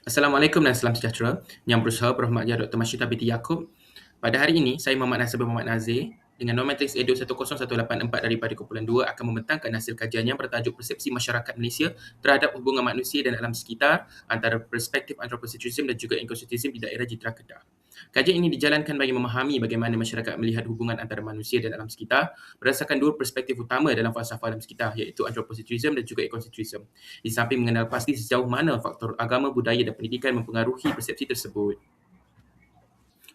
Assalamualaikum dan salam sejahtera. Yang berusaha Berhormat Dr. Masyitah binti Yaakob. Pada hari ini, saya Muhammad Nasir bin Muhammad Nazir dengan Norma Matrix Edu 10184 daripada kumpulan 2 akan membentangkan hasil kajian yang bertajuk Persepsi Masyarakat Malaysia terhadap hubungan manusia dan alam sekitar antara perspektif anthropocentrism dan juga ecocentrism di daerah Jitra Kedah. Kajian ini dijalankan bagi memahami bagaimana masyarakat melihat hubungan antara manusia dan alam sekitar berdasarkan dua perspektif utama dalam falsafah alam sekitar iaitu anthropocentrism dan juga ecocentrism. Di samping mengenal pasti sejauh mana faktor agama, budaya dan pendidikan mempengaruhi persepsi tersebut.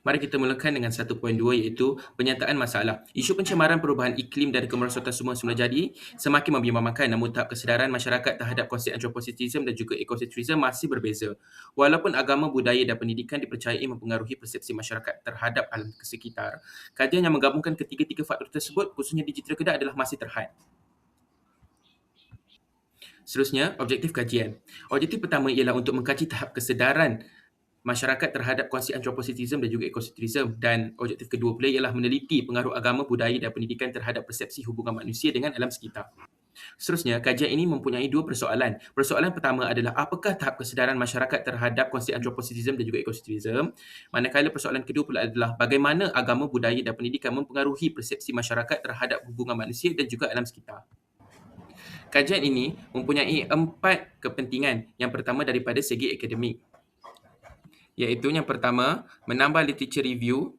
Mari kita mulakan dengan 1.2 iaitu penyataan masalah. Isu pencemaran perubahan iklim dan kemerosotan semula jadi semakin membimbangkan, namun tahap kesedaran masyarakat terhadap konsep anthropocentrism dan juga ecocentrism masih berbeza. Walaupun agama, budaya dan pendidikan dipercayai mempengaruhi persepsi masyarakat terhadap alam sekitar, kajian yang menggabungkan ketiga-tiga faktor tersebut khususnya di Jitra Kedah adalah masih terhad. Seterusnya, objektif kajian. Objektif pertama ialah untuk mengkaji tahap kesedaran masyarakat terhadap konsep anthropocentrism dan juga ecocentrism, dan objektif kedua pula ialah meneliti pengaruh agama, budaya dan pendidikan terhadap persepsi hubungan manusia dengan alam sekitar. Seterusnya, kajian ini mempunyai dua persoalan. Persoalan pertama adalah apakah tahap kesedaran masyarakat terhadap konsep anthropocentrism dan juga ecocentrism, manakala persoalan kedua pula adalah bagaimana agama, budaya dan pendidikan mempengaruhi persepsi masyarakat terhadap hubungan manusia dan juga alam sekitar. Kajian ini mempunyai 4 kepentingan. Yang pertama daripada segi akademik, iaitu yang pertama, menambah literature review.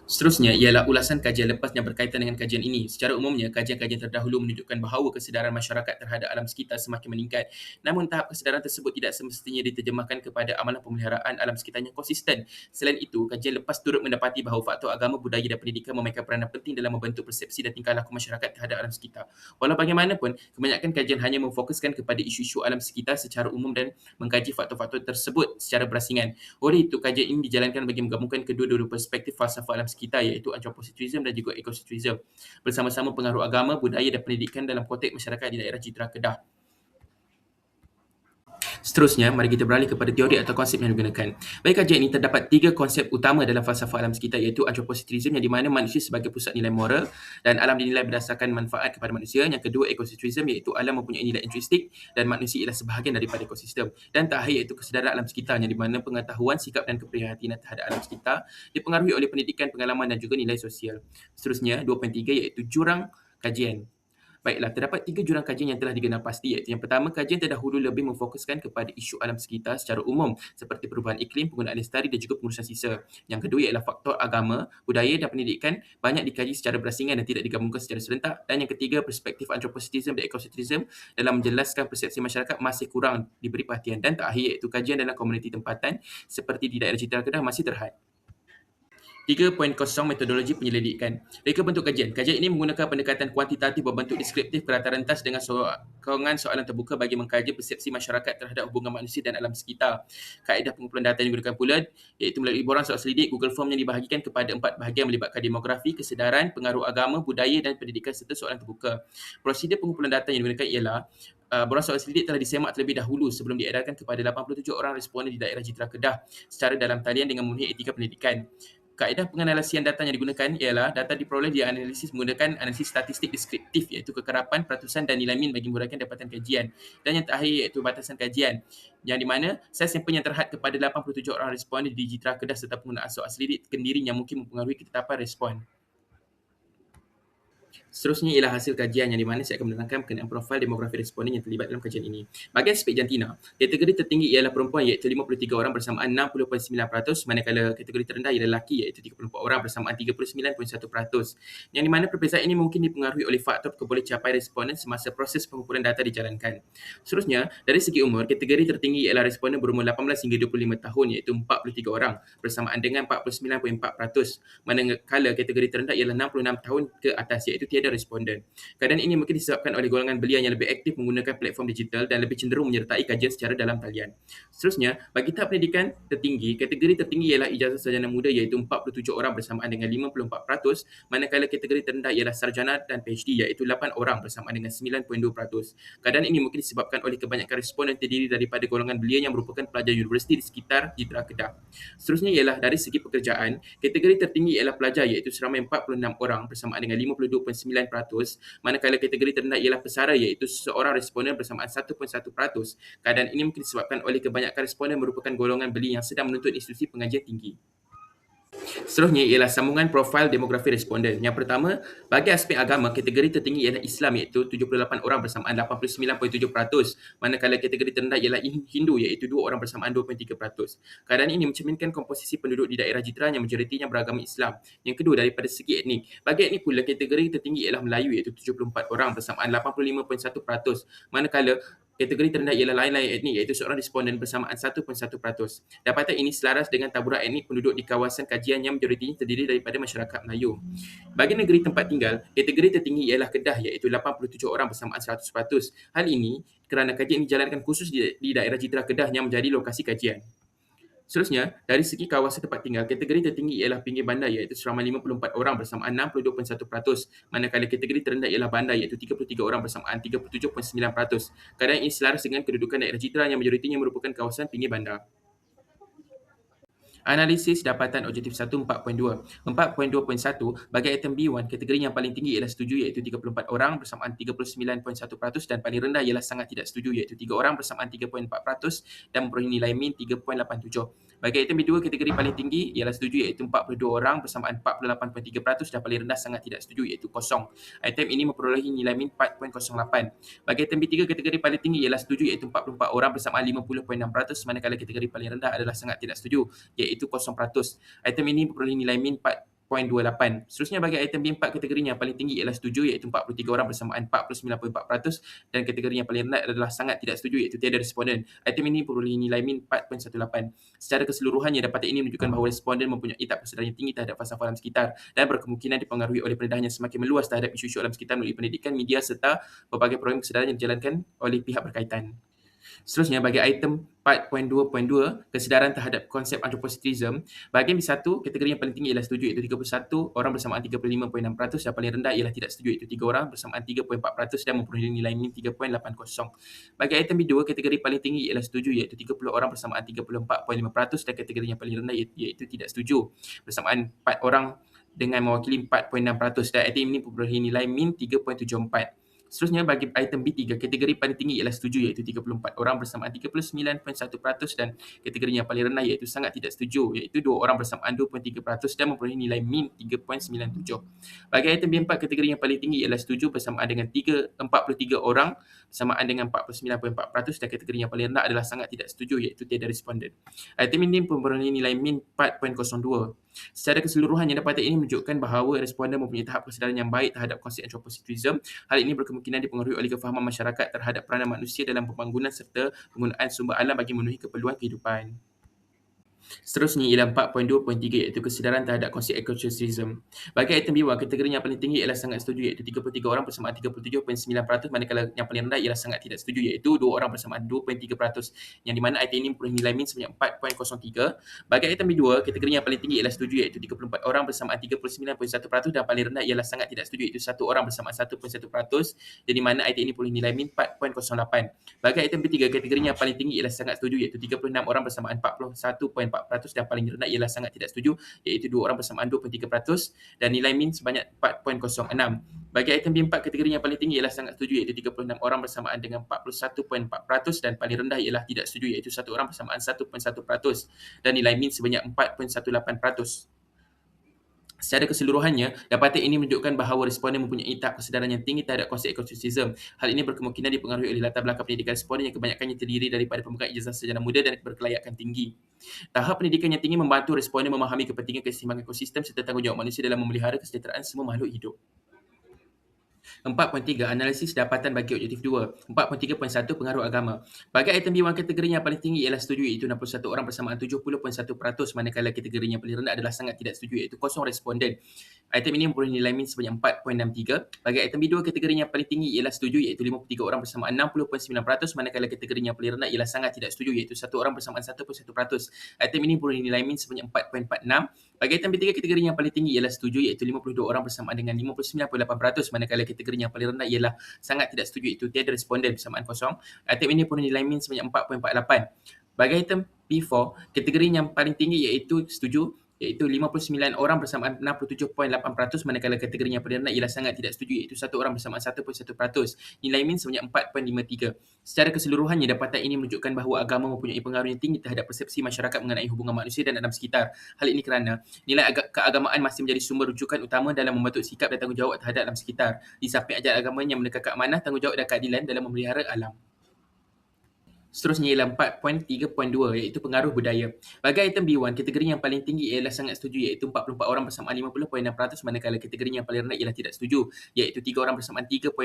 Seterusnya ialah ulasan kajian lepas yang berkaitan dengan kajian ini. Secara umumnya, kajian-kajian terdahulu menunjukkan bahawa kesedaran masyarakat terhadap alam sekitar semakin meningkat. Namun tahap kesedaran tersebut tidak semestinya diterjemahkan kepada amalan pemeliharaan alam sekitar yang konsisten. Selain itu, kajian lepas turut mendapati bahawa faktor agama, budaya dan pendidikan memainkan peranan penting dalam membentuk persepsi dan tingkah laku masyarakat terhadap alam sekitar. Walau bagaimanapun, kebanyakan kajian hanya memfokuskan kepada isu-isu alam sekitar secara umum dan mengkaji faktor-faktor tersebut secara berasingan. Oleh itu, kajian ini dijalankan bagi menggabungkan kedua-dua perspektif falsafah alam sekitar iaitu anthropocentrism dan juga ecocentrism bersama-sama pengaruh agama, budaya dan pendidikan dalam konteks masyarakat di daerah Jitra Kedah. Seterusnya, mari kita beralih kepada teori atau konsep yang digunakan. Bagi kajian ini, terdapat 3 konsep utama dalam falsafah alam sekitar iaitu anthropocentrism yang di mana manusia sebagai pusat nilai moral dan alam dinilai berdasarkan manfaat kepada manusia. Yang kedua, ecocentrism iaitu alam mempunyai nilai intrinsic dan manusia ialah sebahagian daripada ekosistem. Dan terakhir iaitu kesedaran alam sekitar yang di mana pengetahuan, sikap dan keprihatinan terhadap alam sekitar dipengaruhi oleh pendidikan, pengalaman dan juga nilai sosial. Seterusnya, 2.3 iaitu jurang kajian. Baiklah, terdapat 3 jurang kajian yang telah dikenal pasti iaitu yang pertama, kajian terdahulu lebih memfokuskan kepada isu alam sekitar secara umum seperti perubahan iklim, penggunaan lestari dan juga pengurusan sisa. Yang kedua ialah faktor agama, budaya dan pendidikan banyak dikaji secara berasingan dan tidak digabungkan secara serentak. Dan yang ketiga, perspektif anthropocentrism dan ecocentrism dalam menjelaskan persepsi masyarakat masih kurang diberi perhatian. Dan terakhir iaitu kajian dalam komuniti tempatan seperti di daerah Jitra Kedah masih terhad. 3.0 metodologi penyelidikan. Reka bentuk kajian. Kajian ini menggunakan pendekatan kuantitatif berbentuk deskriptif ke rata rentas dengan sokongan soalan terbuka bagi mengkaji persepsi masyarakat terhadap hubungan manusia dan alam sekitar. Kaedah pengumpulan data yang digunakan pula iaitu melalui borang soal selidik Google Form yang dibahagikan kepada 4 bahagian melibatkan demografi, kesedaran, pengaruh agama, budaya dan pendidikan serta soalan terbuka. Prosedur pengumpulan data yang digunakan ialah borang soal selidik telah disemak terlebih dahulu sebelum diedarkan kepada 87 orang responden di daerah Jitra Kedah secara dalam talian dengan memenuhi etika pendidikan. Kaedah penganalisian data yang digunakan ialah data diperoleh dianalisis menggunakan analisis statistik deskriptif iaitu kekerapan, peratusan dan nilai min bagi memudahkan dapatan kajian. Dan yang terakhir iaitu batasan kajian yang di mana saiz sampel yang terhad kepada 87 orang responden di Jitra Kedah serta penggunaan soal selidik kendiri yang mungkin mempengaruhi ketetapan respon. Seterusnya ialah hasil kajian yang di mana saya akan menerangkan berkenaan profil demografi responden yang terlibat dalam kajian ini. Bahagian aspek jantina, kategori tertinggi ialah perempuan iaitu 53 orang bersamaan 60.9%, manakala kategori terendah ialah lelaki iaitu 34 orang bersamaan 39.1%. Yang di mana perbezaan ini mungkin dipengaruhi oleh faktor kebolehcapai responden semasa proses pengumpulan data dijalankan. Seterusnya, dari segi umur, kategori tertinggi ialah responden berumur 18 hingga 25 tahun iaitu 43 orang bersamaan dengan 49.4%, manakala kategori terendah ialah 66 tahun ke atas iaitu tiada responden. Keadaan ini mungkin disebabkan oleh golongan belia yang lebih aktif menggunakan platform digital dan lebih cenderung menyertai kajian secara dalam talian. Seterusnya, bagi tahap pendidikan tertinggi, kategori tertinggi ialah ijazah sarjana muda iaitu 47 orang bersamaan dengan 54%, manakala kategori terendah ialah sarjana dan PhD iaitu 8 orang bersamaan dengan 9.2%. Keadaan ini mungkin disebabkan oleh kebanyakan responden terdiri daripada golongan belia yang merupakan pelajar universiti di sekitar Jitra Kedah. Seterusnya ialah dari segi pekerjaan, kategori tertinggi ialah pelajar iaitu seramai 46 orang bersamaan dengan 52.9% manakala kategori terendah ialah pesara iaitu seseorang responden bersamaan 1.1%. Keadaan ini mungkin disebabkan oleh kebanyakan responden merupakan golongan beli yang sedang menuntut institusi pengajian tinggi. Seterusnya ialah sambungan profil demografi responden. Yang pertama, bagi aspek agama, kategori tertinggi ialah Islam iaitu 78 orang bersamaan 89.7%, manakala kategori terendah ialah Hindu iaitu 2 orang bersamaan 2.3%. Keadaan ini mencerminkan komposisi penduduk di daerah jiran yang majoritinya beragama Islam. Yang kedua, daripada segi etnik. Bagi etnik pula, kategori tertinggi ialah Melayu iaitu 74 orang bersamaan 85.1%, manakala kategori terendah ialah lain-lain etnik iaitu seorang responden bersamaan 1.1%. Dapatan ini selaras dengan taburan etnik penduduk di kawasan kajian yang majoritinya terdiri daripada masyarakat Melayu. Bagi negeri tempat tinggal, kategori tertinggi ialah Kedah iaitu 87 orang bersamaan 100%. Hal ini kerana kajian dijalankan khusus di daerah jitera Kedah yang menjadi lokasi kajian. Seterusnya, dari segi kawasan tempat tinggal, kategori tertinggi ialah pinggir bandar iaitu seramai 54 orang bersamaan 62.1%, manakala kategori terendah ialah bandar iaitu 33 orang bersamaan 37.9%. Keadaan ini selaras dengan kedudukan daerah jitera yang majoritinya merupakan kawasan pinggir bandar. Analisis dapatan objektif 1 4.2. 4.2.1 bagi item B1, kategori yang paling tinggi ialah setuju iaitu 34 orang bersamaan 39.1% dan paling rendah ialah sangat tidak setuju iaitu 3 orang bersamaan 3.4% dan memperoleh nilai min 3.87. Bagi item B2, kategori paling tinggi ialah setuju iaitu 42 orang bersamaan 48.3% dan paling rendah sangat tidak setuju iaitu kosong. Item ini memperolehi nilai min 4.08. Bagi item B3, kategori paling tinggi ialah setuju iaitu 44 orang bersamaan 50.6%, manakala kategori paling rendah adalah sangat tidak setuju iaitu 0%. Item ini memperoleh nilai min 4.28. Seterusnya bagi item B4, kategorinya yang paling tinggi ialah setuju iaitu 43 orang bersamaan 49.4% dan kategori yang paling rendah adalah sangat tidak setuju iaitu tiada responden. Item ini memperoleh nilai min 4.18. Secara keseluruhannya, dapatan ini menunjukkan bahawa responden mempunyai tahap kesedaran yang tinggi terhadap falsafah alam sekitar dan berkemungkinan dipengaruhi oleh pendedahan yang semakin meluas terhadap isu-isu alam sekitar melalui pendidikan, media serta berbagai program kesedaran yang dijalankan oleh pihak berkaitan. Seterusnya, bagi item 4.2.2, kesedaran terhadap konsep anthropocentrism, bahagian B1, kategori yang paling tinggi ialah setuju iaitu 31 orang bersamaan 35.6% dan paling rendah ialah tidak setuju iaitu 3 orang bersamaan 3.4% dan memperoleh nilai min 3.80. Bagi item B2, kategori paling tinggi ialah setuju iaitu 30 orang bersamaan 34.5% dan kategori yang paling rendah iaitu tidak setuju bersamaan 4 orang dengan mewakili 4.6% dan item ini memperoleh nilai min 3.74. Seterusnya bagi item B3, kategori paling tinggi ialah setuju iaitu 34 orang bersamaan 39.1% dan kategori yang paling rendah iaitu sangat tidak setuju iaitu 2 orang bersamaan 2.3% dan memperoleh nilai min 3.97. Bagi item B4, kategori yang paling tinggi ialah setuju bersamaan dengan 43 orang bersamaan dengan 49.4% dan kategori yang paling rendah adalah sangat tidak setuju iaitu tiada responden. Item ini memperoleh nilai min 4.02. Secara keseluruhannya, dapatan ini menunjukkan bahawa responden mempunyai tahap kesedaran yang baik terhadap konsep anthropocentrism. Hal ini berkemungkinan dipengaruhi oleh kefahaman masyarakat terhadap peranan manusia dalam pembangunan serta penggunaan sumber alam bagi memenuhi keperluan kehidupan. Seterusnya ialah 4.2.3 iaitu kesedaran terhadap konsep ecocentrism. Bagi item B1, kategori yang paling tinggi ialah sangat setuju iaitu 33 orang bersamaan 37.9%, manakala yang paling rendah ialah sangat tidak setuju iaitu 2 orang bersamaan 2.3%, yang di mana item ini memperoleh nilai min sebanyak 4.03. Bagi item B2, kategori yang paling tinggi ialah setuju iaitu 34 orang bersamaan 39.1% dan paling rendah ialah sangat tidak setuju iaitu 1 orang bersamaan 1.1%, yang di mana item ini memperoleh nilai min 4.08. Bagi item B3, kategori yang paling tinggi ialah sangat setuju iaitu 36 orang bersamaan 41.4% dan paling rendah ialah sangat tidak setuju iaitu 2 orang bersamaan 2.3% dan nilai min sebanyak 4.06. Bagi item B4, kategori yang paling tinggi ialah sangat setuju iaitu 36 orang bersamaan dengan 41.4% dan paling rendah ialah tidak setuju iaitu 1 orang bersamaan 1.1% dan nilai min sebanyak 4.18%. Secara keseluruhannya, dapatan ini menunjukkan bahawa responden mempunyai tahap kesedaran yang tinggi terhadap konsep ecocentrism. Hal ini berkemungkinan dipengaruhi oleh latar belakang pendidikan responden yang kebanyakannya terdiri daripada pemegang ijazah sarjana muda dan berkelayakan tinggi. Tahap pendidikan yang tinggi membantu responden memahami kepentingan keseimbangan ekosistem serta tanggungjawab manusia dalam memelihara kesejahteraan semua makhluk hidup. 4.3 Analisis dapatan bagi objektif 2. 4.3.1 Pengaruh agama. Bagi item B1, kategori yang paling tinggi ialah setuju iaitu 61 orang bersamaan 70.1%, manakala kategori yang paling rendah adalah sangat tidak setuju iaitu kosong responden. Item ini memperoleh nilai min sebanyak 4.63. Bagi item B2, kategori yang paling tinggi ialah setuju iaitu 53 orang bersamaan 60.9%, manakala kategori yang paling rendah ialah sangat tidak setuju iaitu 1 orang bersamaan 1.1%. Item ini memperoleh nilai min sebanyak 4.46. Bagi item B3, kategori yang paling tinggi ialah setuju iaitu 52 orang bersamaan dengan 59.8%, manakala kategori yang paling rendah ialah sangat tidak setuju iaitu tiada responden bersamaan kosong. Item ini memperoleh nilai min sebanyak 4.48. Bagi item B4, kategori yang paling tinggi iaitu setuju iaitu 59 orang bersamaan 67.8%, manakala kategori yang paling rendah ialah sangat tidak setuju, iaitu 1 orang bersamaan 1.1%. Nilai min sebanyak 4.53. Secara keseluruhannya, dapatan ini menunjukkan bahawa agama mempunyai pengaruh yang tinggi terhadap persepsi masyarakat mengenai hubungan manusia dan alam sekitar. Hal ini kerana nilai keagamaan masih menjadi sumber rujukan utama dalam membentuk sikap dan tanggungjawab terhadap alam sekitar. Di samping ajaran agama yang menekankan amanah, tanggungjawab dan keadilan dalam memelihara alam. Seterusnya ialah 4.3.2 iaitu pengaruh budaya. Bagi item B1, kategori yang paling tinggi ialah sangat setuju iaitu 44 orang bersamaan 50.6%, manakala kategori yang paling rendah ialah tidak setuju iaitu 3 orang bersamaan 3.4%.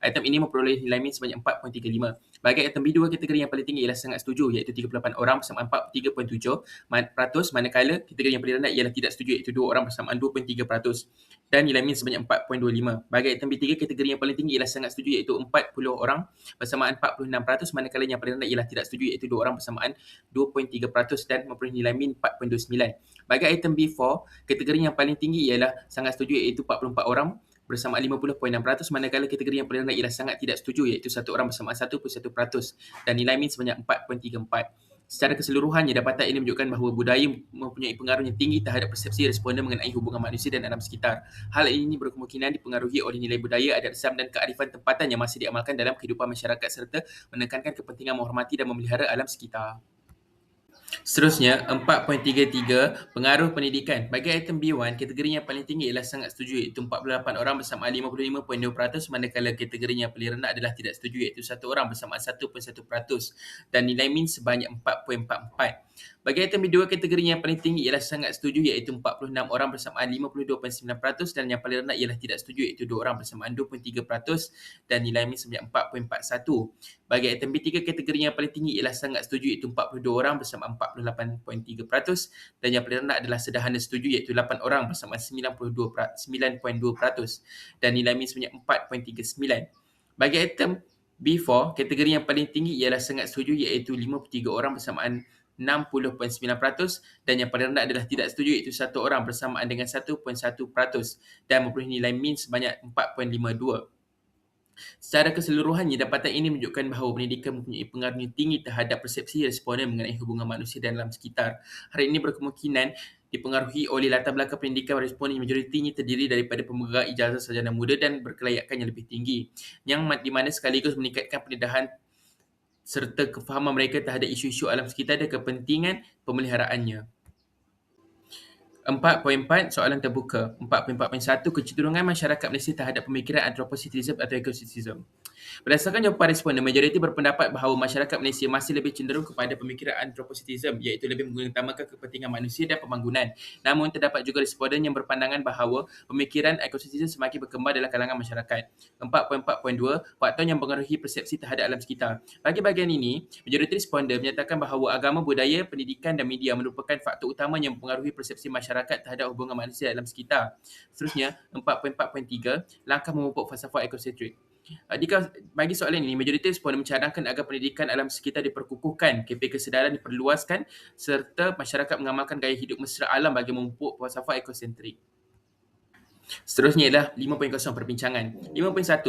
Item ini memperoleh nilai min sebanyak 4.35. Bagi item B2, kategori yang paling tinggi ialah sangat setuju iaitu 38 orang bersamaan 3.7%, manakala kategori yang paling rendah ialah tidak setuju iaitu 2 orang bersamaan 2.3%. Dan nilai min sebanyak 4.25. Bagi item B3, kategori yang paling tinggi ialah sangat setuju iaitu 40 orang bersamaan 46%, manakala yang paling rendah ialah tidak setuju iaitu 2 orang bersamaan 2.3% dan memperoleh nilai min 4.29. Bagi item B4, kategori yang paling tinggi ialah sangat setuju iaitu 44 orang bersama 50.6%, manakala kategori yang paling rendah ialah sangat tidak setuju iaitu 1 orang bersamaan 1.1% dan nilai min sebanyak 4.34. Secara keseluruhannya, dapatan ini menunjukkan bahawa budaya mempunyai pengaruh yang tinggi terhadap persepsi responden mengenai hubungan manusia dan alam sekitar. Hal ini berkemungkinan dipengaruhi oleh nilai budaya, adat Islam dan kearifan tempatan yang masih diamalkan dalam kehidupan masyarakat serta menekankan kepentingan menghormati dan memelihara alam sekitar. Seterusnya, 4.33 pengaruh pendidikan. Bagi item B1, kategori yang paling tinggi ialah sangat setuju iaitu 48 orang bersama 55.2%, manakala kategori yang paling rendah adalah tidak setuju iaitu 1 orang bersama 1.1% dan nilai min sebanyak 4.44. Bagi item B2, kategori yang paling tinggi ialah sangat setuju iaitu 46 orang bersamaan 52.9% dan yang paling rendah ialah tidak setuju iaitu 2 orang bersamaan 2.3% dan nilai min sebanyak 4.41. Bagi item B3, kategori yang paling tinggi ialah sangat setuju iaitu 42 orang bersama 48.3% dan yang paling rendah adalah sederhana setuju iaitu 8 orang bersama 9.2% dan nilai min sebanyak 4.39. Bagi item B4, kategori yang paling tinggi ialah sangat setuju iaitu 53 orang bersamaan 60.9% dan yang paling rendah adalah tidak setuju iaitu 1 orang bersamaan dengan 1.1% dan memperoleh nilai min sebanyak 4.52. Secara keseluruhannya, dapatan ini menunjukkan bahawa pendidikan mempunyai pengaruh yang tinggi terhadap persepsi responden mengenai hubungan manusia dan alam sekitar. Hal ini berkemungkinan dipengaruhi oleh latar belakang pendidikan responden yang majoritinya terdiri daripada pemegang ijazah sarjana muda dan berkelayakan yang lebih tinggi, yang di mana sekaligus meningkatkan pendedahan serta kefahaman mereka terhadap isu-isu alam sekitar dan kepentingan pemeliharaannya. 4.4 soalan terbuka. 4.4.1 kecenderungan masyarakat Malaysia terhadap pemikiran anthropocentrism atau ecocentrism. Berdasarkan jawapan responden, majoriti berpendapat bahawa masyarakat Malaysia masih lebih cenderung kepada pemikiran anthropocentrism iaitu lebih mengutamakan kepentingan manusia dan pembangunan. Namun terdapat juga responden yang berpandangan bahawa pemikiran ecocentrism semakin berkembang dalam kalangan masyarakat. 4.4.2 faktor yang mempengaruhi persepsi terhadap alam sekitar. Bagi bahagian ini, majoriti responden menyatakan bahawa agama, budaya, pendidikan dan media merupakan faktor utama yang mempengaruhi persepsi masyarakat terhadap hubungan manusia dan alam sekitar. Seterusnya, 4.4.3 langkah memupuk falsafah ekosentrik. Bagi soalan ini, majoriti responden mencadangkan agar pendidikan alam sekitar diperkukuhkan, KP kesedaran diperluaskan serta masyarakat mengamalkan gaya hidup mesra alam bagi memupuk falsafah ekosentrik. Seterusnya ialah 5.0 perbincangan. 5.1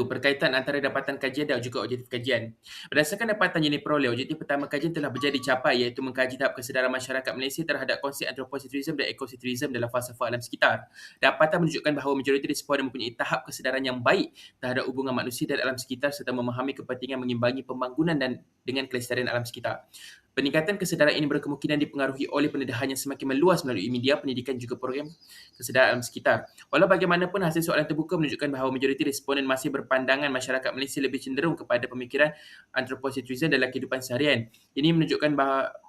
berkaitan antara dapatan kajian dan juga objektif kajian. Berdasarkan dapatan yang diperoleh, objektif pertama kajian telah berjaya dicapai iaitu mengkaji tahap kesedaran masyarakat Malaysia terhadap konsep anthropocentrism dan ecocentrism dalam falsafah alam sekitar. Dapatan menunjukkan bahawa majoriti responden mempunyai tahap kesedaran yang baik terhadap hubungan manusia dan alam sekitar serta memahami kepentingan mengimbangi pembangunan dan dengan kelestarian alam sekitar. Peningkatan kesedaran ini berkemungkinan dipengaruhi oleh pendedahan yang semakin meluas melalui media, pendidikan juga program kesedaran alam sekitar. Walau bagaimanapun, hasil soalan terbuka menunjukkan bahawa majoriti responden masih berpandangan masyarakat Malaysia lebih cenderung kepada pemikiran anthropocentrism dalam kehidupan seharian. Ini menunjukkan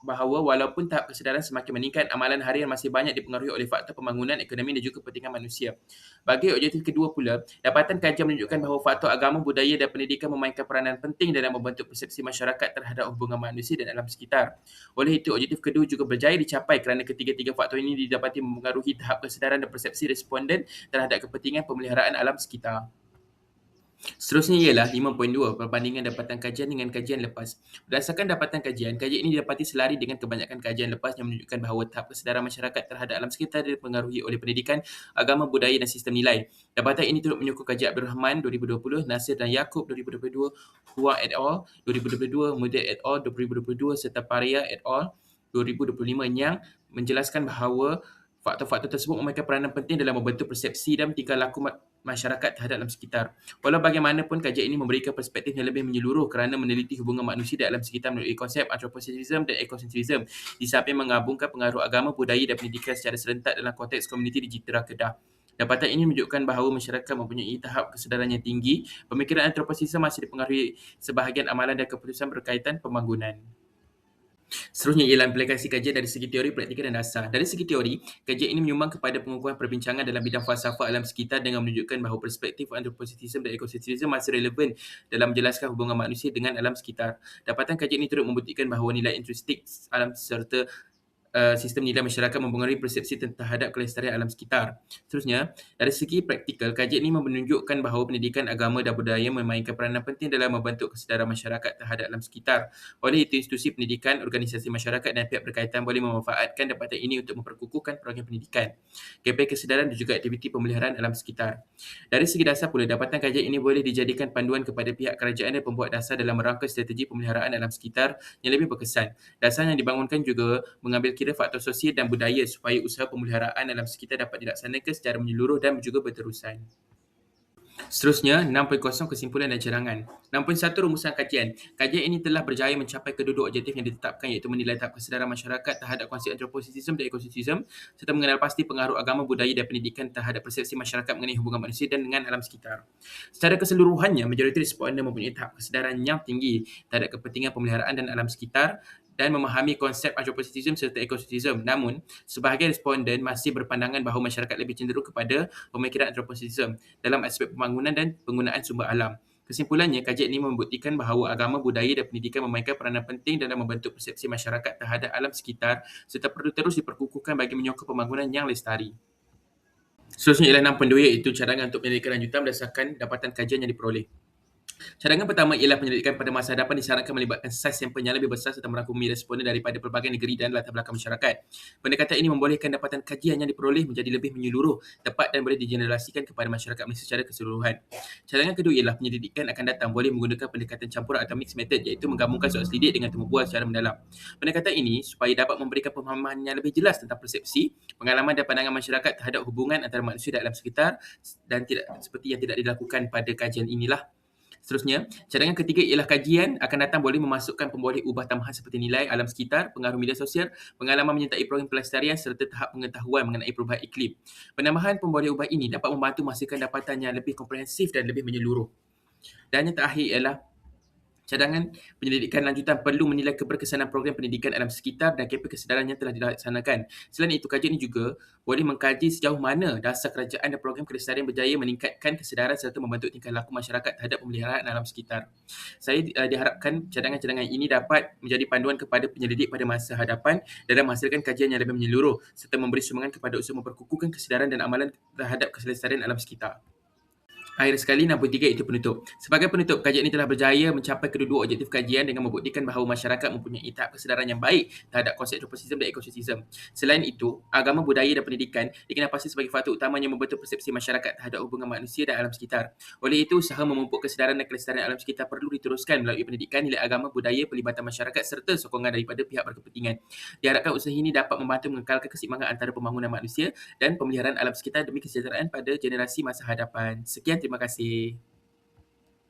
bahawa walaupun tahap kesedaran semakin meningkat, amalan harian masih banyak dipengaruhi oleh faktor pembangunan, ekonomi dan juga kepentingan manusia. Bagi objektif kedua pula, dapatan kajian menunjukkan bahawa faktor agama, budaya dan pendidikan memainkan peranan penting dalam membentuk persepsi masyarakat terhadap hubungan manusia dan alam sekitar. Oleh itu, objektif kedua juga berjaya dicapai kerana ketiga-tiga faktor ini didapati mempengaruhi tahap kesedaran dan persepsi responden terhadap kepentingan pemeliharaan alam sekitar. Seterusnya ialah 5.2 perbandingan dapatan kajian dengan kajian lepas. Berdasarkan dapatan kajian ini didapati selari dengan kebanyakan kajian lepas yang menunjukkan bahawa tahap kesedaran masyarakat terhadap alam sekitar dipengaruhi oleh pendidikan, agama, budaya dan sistem nilai. Dapatan ini turut menyokong kaji Abdul Rahman 2020, Nasir dan Yaakob 2022, Hua et al. 2022, Mudir et al. 2022 serta Paria et al. 2025 yang menjelaskan bahawa faktor-faktor tersebut memainkan peranan penting dalam membentuk persepsi dan tingkah laku masyarakat terhadap alam sekitar. Walau bagaimanapun, kajian ini memberikan perspektif yang lebih menyeluruh kerana meneliti hubungan manusia di alam sekitar melalui konsep antroposentrism dan ekosentrism, di samping menggabungkan pengaruh agama, budaya dan pendidikan secara serentak dalam konteks komuniti di Jitera Kedah. Dapatan ini menunjukkan bahawa masyarakat mempunyai tahap kesedaran yang tinggi. Pemikiran antroposentrism masih dipengaruhi sebahagian amalan dan keputusan berkaitan pembangunan. Seterusnya ialah implikasi kajian dari segi teori, praktikal dan dasar. Dari segi teori, kajian ini menyumbang kepada pengukuhan perbincangan dalam bidang falsafah alam sekitar dengan menunjukkan bahawa perspektif antroposentrism dan ekosentrism masih relevan dalam menjelaskan hubungan manusia dengan alam sekitar. Dapatan kajian ini turut membuktikan bahawa nilai intrinsik alam serta sistem nilai masyarakat mempengaruhi persepsi terhadap kelestarian alam sekitar. Seterusnya, dari segi praktikal, kajian ini menunjukkan bahawa pendidikan agama dan budaya memainkan peranan penting dalam membentuk kesedaran masyarakat terhadap alam sekitar. Oleh itu, institusi pendidikan, organisasi masyarakat dan pihak berkaitan boleh memanfaatkan dapatan ini untuk memperkukuhkan program pendidikan, kempen kesedaran dan juga aktiviti pemeliharaan alam sekitar. Dari segi dasar pula, dapatan kajian ini boleh dijadikan panduan kepada pihak kerajaan dan pembuat dasar dalam merangka strategi pemeliharaan alam sekitar yang lebih berkesan. Dasar yang dibangunkan juga mengambil kira faktor sosial dan budaya supaya usaha pemeliharaan alam sekitar dapat dilaksanakan secara menyeluruh dan juga berterusan. Seterusnya, 6.0 kesimpulan dan cadangan. 6.1 rumusan kajian. Kajian ini telah berjaya mencapai kedua-dua objektif yang ditetapkan, iaitu menilai tahap kesedaran masyarakat terhadap konsep antroposentrism dan ekosentrism serta mengenal pasti pengaruh agama, budaya dan pendidikan terhadap persepsi masyarakat mengenai hubungan manusia dan dengan alam sekitar. Secara keseluruhannya, majoriti responden mempunyai tahap kesedaran yang tinggi terhadap kepentingan pemeliharaan dan alam sekitar dan memahami konsep antroposentrism serta ekosentrism. Namun, sebahagian responden masih berpandangan bahawa masyarakat lebih cenderung kepada pemikiran antroposentrism dalam aspek pembangunan dan penggunaan sumber alam. Kesimpulannya, kajian ini membuktikan bahawa agama, budaya dan pendidikan memainkan peranan penting dalam membentuk persepsi masyarakat terhadap alam sekitar serta perlu terus diperkukuhkan bagi menyokong pembangunan yang lestari. Seterusnya ialah 6.2, iaitu cadangan untuk penyelidikan lanjutan berdasarkan dapatan kajian yang diperoleh. Cadangan pertama ialah penyelidikan pada masa hadapan disarankan melibatkan saiz sampel yang lebih besar serta merangkumi responden daripada pelbagai negeri dan latar belakang masyarakat. Pendekatan ini membolehkan dapatan kajian yang diperoleh menjadi lebih menyeluruh, tepat dan boleh digeneralisasikan kepada masyarakat Malaysia secara keseluruhan. Cadangan kedua ialah penyelidikan akan datang boleh menggunakan pendekatan campuran atau mixed method, iaitu menggabungkan soal selidik dengan temu bual secara mendalam. Pendekatan ini supaya dapat memberikan pemahaman yang lebih jelas tentang persepsi, pengalaman dan pandangan masyarakat terhadap hubungan antara manusia dan alam sekitar dan tidak seperti yang tidak dilakukan pada kajian inilah. Seterusnya, cadangan ketiga ialah kajian akan datang boleh memasukkan pemboleh ubah tambahan seperti nilai alam sekitar, pengaruh media sosial, pengalaman menyertai program pelestarian serta tahap pengetahuan mengenai perubahan iklim. Penambahan pemboleh ubah ini dapat membantu menghasilkan dapatan yang lebih komprehensif dan lebih menyeluruh. Dan yang terakhir ialah cadangan penyelidikan lanjutan perlu menilai keberkesanan program pendidikan alam sekitar dan kempen kesedaran yang telah dilaksanakan. Selain itu, kajian ini juga boleh mengkaji sejauh mana dasar kerajaan dan program kelestarian berjaya meningkatkan kesedaran serta membentuk tingkah laku masyarakat terhadap pemeliharaan alam sekitar. Saya diharapkan cadangan-cadangan ini dapat menjadi panduan kepada penyelidik pada masa hadapan dalam menghasilkan kajian yang lebih menyeluruh serta memberi sumbangan kepada usaha memperkukuhkan kesedaran dan amalan terhadap kelestarian alam sekitar. Akhir sekali, 63 itu penutup. Sebagai penutup, kajian ini telah berjaya mencapai kedua-dua objektif kajian dengan membuktikan bahawa masyarakat mempunyai tahap kesedaran yang baik terhadap konsep antroposentrism dan ekosentrism. Selain itu, agama, budaya dan pendidikan dikenal pasti sebagai faktor utama yang membentuk persepsi masyarakat terhadap hubungan manusia dan alam sekitar. Oleh itu, usaha memupuk kesedaran dan kelestarian alam sekitar perlu diteruskan melalui pendidikan, nilai agama, budaya, pelibatan masyarakat serta sokongan daripada pihak berkepentingan. Diharapkan usaha ini dapat membantu mengekalkan keseimbangan antara pembangunan manusia dan pemeliharaan alam sekitar demi kesejahteraan pada generasi masa hadapan. Sekian, terima kasih.